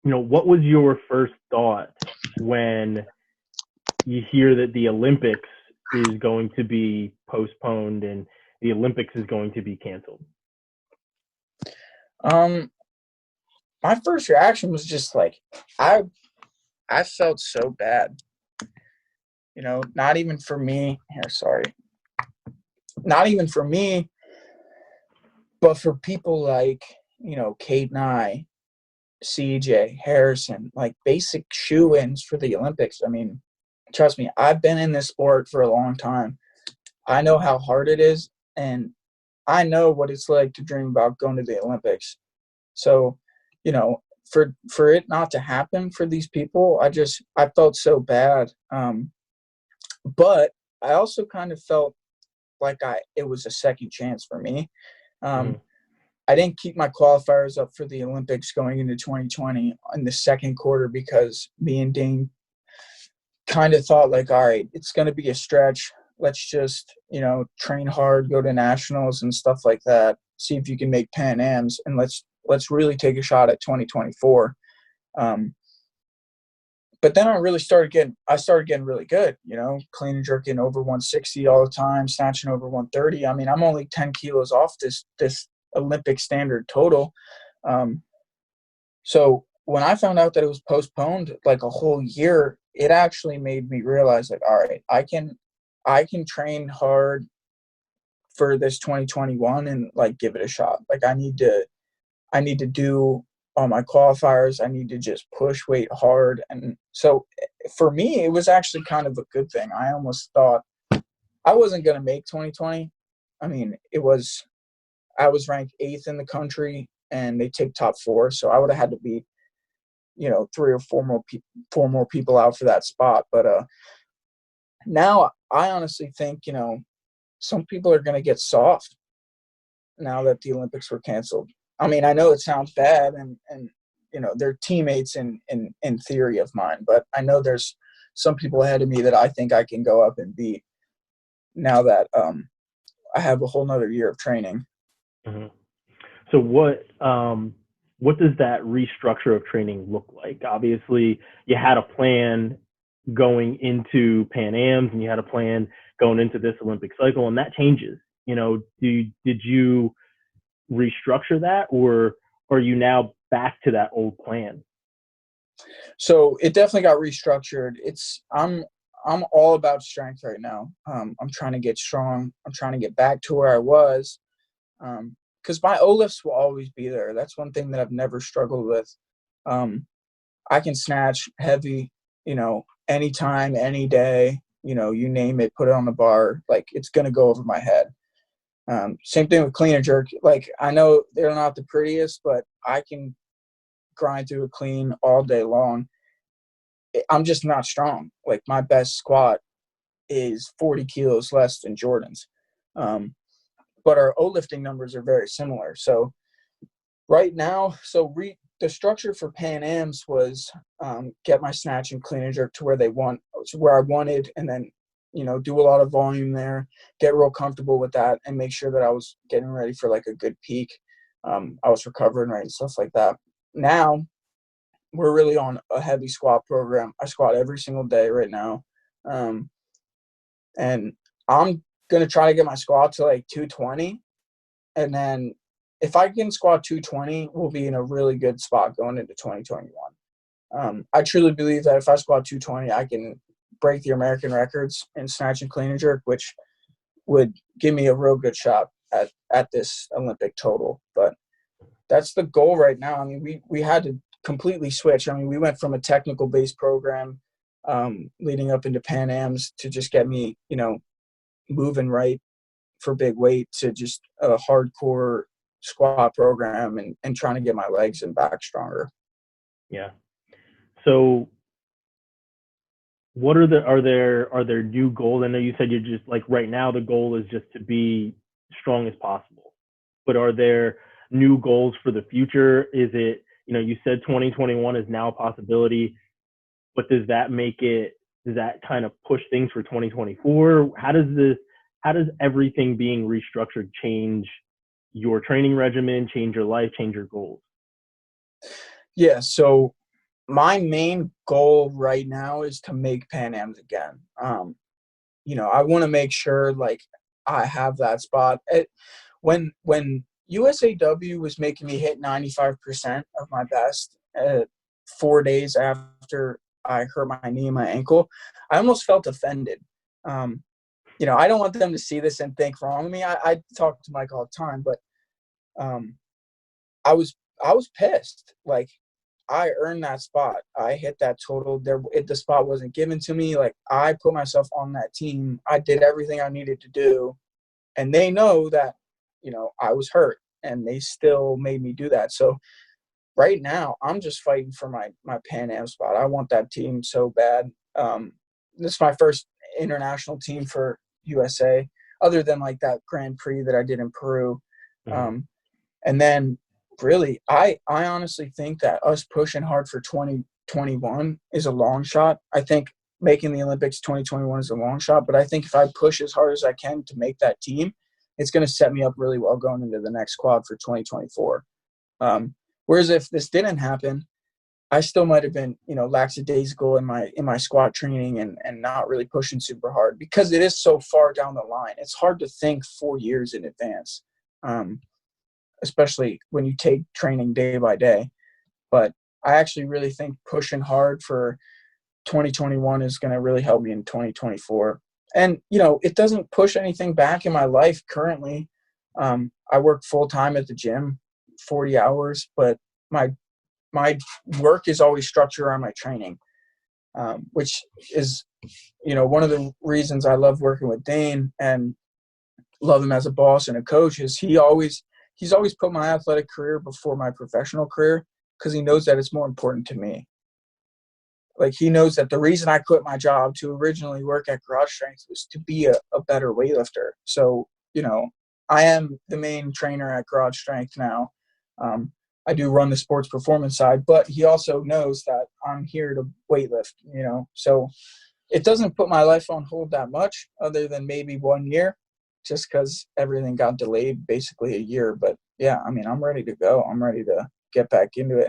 what was your first thought when you hear that the Olympics is going to be postponed and the Olympics is going to be canceled? Um, my first reaction was just like, I I felt so bad. Not even for me. Here, sorry. Not even for me, but for people like, Kate and I, CJ, Harrison, like basic shoe-ins for the Olympics. I mean, trust me, I've been in this sport for a long time. I know how hard it is, and I know what it's like to dream about going to the Olympics. So, you know, for it not to happen for these people, I felt so bad. But I also kind of felt like it was a second chance for me. Mm-hmm. I didn't keep my qualifiers up for the Olympics going into 2020 in the second quarter because me and Dane kind of thought like, all right, it's going to be a stretch. Let's just, train hard, go to nationals and stuff like that. See if you can make Pan Ams, and let's really take a shot at 2024. But then I started getting really good, clean and jerking over 160 all the time, snatching over 130. I mean, I'm only 10 kilos off this Olympic standard total. So when I found out that it was postponed like a whole year, it actually made me realize like, all right, I can train hard for this 2021 and like give it a shot. Like I need to do all my qualifiers. I need to just push weight hard. And so for me, it was actually kind of a good thing. I almost thought I wasn't going to make 2020. I mean, I was ranked 8th in the country and they take top 4. So I would have had to beat, 3 or 4 more people out for that spot. But now I honestly think, some people are going to get soft now that the Olympics were canceled. I mean, I know it sounds bad and they're teammates in theory of mine, but I know there's some people ahead of me that I think I can go up and beat now that I have a whole nother year of training. Mm-hmm. So what does that restructure of training look like? Obviously, you had a plan going into Pan Ams and you had a plan going into this Olympic cycle, and that changes. Did you restructure that, or are you now back to that old plan? So it definitely got restructured. I'm all about strength right now. I'm trying to get strong. I'm trying to get back to where I was. Because my O lifts will always be there. That's one thing that I've never struggled with. I can snatch heavy, anytime, any day, you name it, put it on the bar. Like it's going to go over my head. Same thing with clean and jerk. Like I know they're not the prettiest, but I can grind through a clean all day long. I'm just not strong. Like my best squat is 40 kilos less than Jordan's. But our O lifting numbers are very similar. So right now, the structure for Pan Ams was get my snatch and clean and jerk to where I wanted, and then do a lot of volume there, get real comfortable with that, and make sure that I was getting ready for like a good peak. I was recovering right and stuff like that. Now we're really on a heavy squat program. I squat every single day right now, and I'm gonna try to get my squat to like 220, and then if I can squat 220, we'll be in a really good spot going into 2021. I truly believe that if I squat 220, I can break the American records in snatch and clean and jerk, which would give me a real good shot at this Olympic total. But that's the goal right now. I mean, we had to completely switch. I mean, we went from a technical based program leading up into Pan Ams to just get me, moving right for big weight to just a hardcore squat program and trying to get my legs and back stronger. Yeah. So what are there new goals? I know you said you're just like right now the goal is just to be strong as possible, but are there new goals for the future? Is it, you said 2021 is now a possibility, but does that kind of push things for 2024? How does everything being restructured change your training regimen, change your life, change your goals? Yeah. So my main goal right now is to make Pan Ams again. I want to make sure like I have that spot. When USAW was making me hit 95% of my best 4 days after I hurt my knee and my ankle, I almost felt offended. I don't want them to see this and think wrong of me. I talk to Mike all the time, but I was pissed. Like, I earned that spot. I hit that total. The spot wasn't given to me. Like, I put myself on that team. I did everything I needed to do, and they know that, I was hurt, and they still made me do that. So right now, I'm just fighting for my Pan Am spot. I want that team so bad. This is my first international team for USA, other than like that Grand Prix that I did in Peru. Mm-hmm. And then really, I honestly think that us pushing hard for 2021 is a long shot. I think making the Olympics 2021 is a long shot, but I think if I push as hard as I can to make that team, it's going to set me up really well going into the next quad for 2024. Whereas if this didn't happen, I still might have been, lackadaisical in my squat training and not really pushing super hard because it is so far down the line. It's hard to think 4 years in advance, especially when you take training day by day. But I actually really think pushing hard for 2021 is going to really help me in 2024. And, it doesn't push anything back in my life currently. I work full time at the gym, 40 hours, but my work is always structured around my training, which is, one of the reasons I love working with Dane and love him as a boss and a coach is he's always put my athletic career before my professional career because he knows that it's more important to me. Like, he knows that the reason I quit my job to originally work at Garage Strength was to be a better weightlifter. So, I am the main trainer at Garage Strength now. I do run the sports performance side, but he also knows that I'm here to weightlift, So it doesn't put my life on hold that much other than maybe 1 year just because everything got delayed basically a year. But, yeah, I'm ready to go. I'm ready to get back into it.